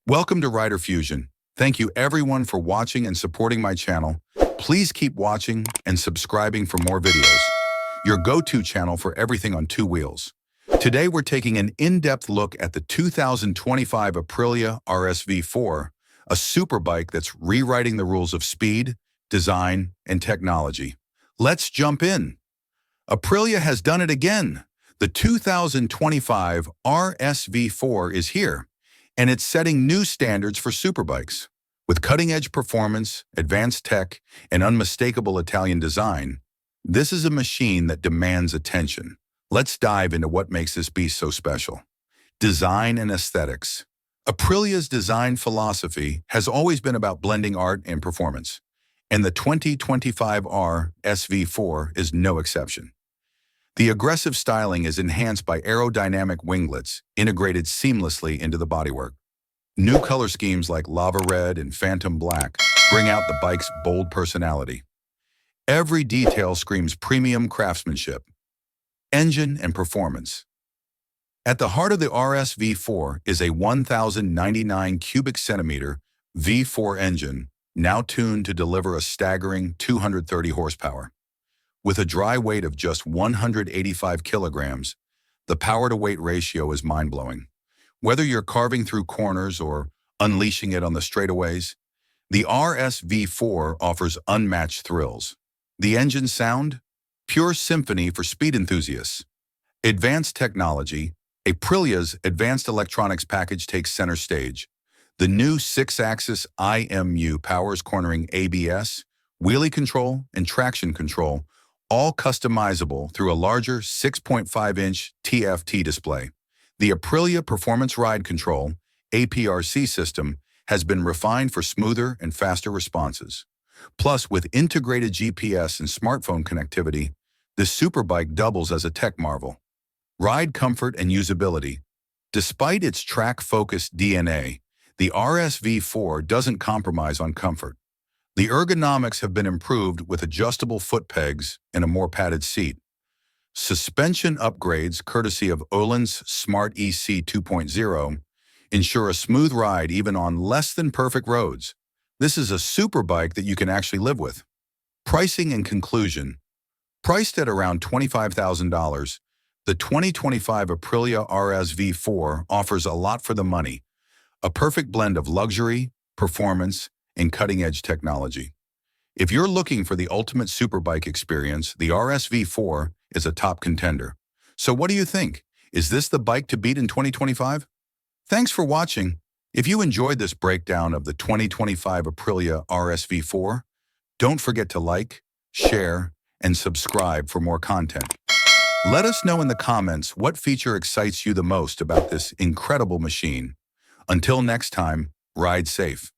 Welcome to Rider Fusion. Thank you everyone for watching and supporting my channel. Please keep watching and subscribing for more videos. Your go-to channel for everything on two wheels. Today we're taking an in-depth look at the 2025 Aprilia RSV4, a superbike that's rewriting the rules of speed, design, and technology. Let's jump in. Aprilia has done it again. The 2025 RSV4 is here, and it's setting new standards for superbikes. With cutting-edge performance, advanced tech, and unmistakable Italian design, this is a machine that demands attention. Let's dive into what makes this beast so special. Design and aesthetics. Aprilia's design philosophy has always been about blending art and performance, and the 2025 RSV4 is no exception. The aggressive styling is enhanced by aerodynamic winglets integrated seamlessly into the bodywork. New color schemes like lava red and phantom black bring out the bike's bold personality. Every detail screams premium craftsmanship, engine, and performance. At the heart of the RSV4 is a 1,099 cubic centimeter V4 engine, now tuned to deliver a staggering 230 horsepower. With a dry weight of just 185 kilograms, the power-to-weight ratio is mind-blowing. Whether you're carving through corners or unleashing it on the straightaways, the RSV4 offers unmatched thrills. The engine sound? Pure symphony for speed enthusiasts. Advanced technology. Aprilia's advanced electronics package takes center stage. The new 6-axis IMU powers cornering ABS, wheelie control, and traction control, all customizable through a larger 6.5-inch TFT display. The Aprilia Performance Ride Control, APRC system, has been refined for smoother and faster responses. Plus, with integrated GPS and smartphone connectivity, this superbike doubles as a tech marvel. Ride comfort and usability. Despite its track-focused DNA, the RSV4 doesn't compromise on comfort. The ergonomics have been improved with adjustable foot pegs and a more padded seat. Suspension upgrades, courtesy of Öhlins Smart EC 2.0, ensure a smooth ride even on less-than-perfect roads. This is a superbike that you can actually live with. Pricing and conclusion. Priced at around $25,000, the 2025 Aprilia RSV4 offers a lot for the money, a perfect blend of luxury, performance, and cutting-edge technology. If you're looking for the ultimate superbike experience, the RSV4 is a top contender. So what do you think? Is this the bike to beat in 2025? Thanks for watching. If you enjoyed this breakdown of the 2025 Aprilia RSV4, don't forget to like, share, and subscribe for more content. Let us know in the comments what feature excites you the most about this incredible machine. Until next time, ride safe.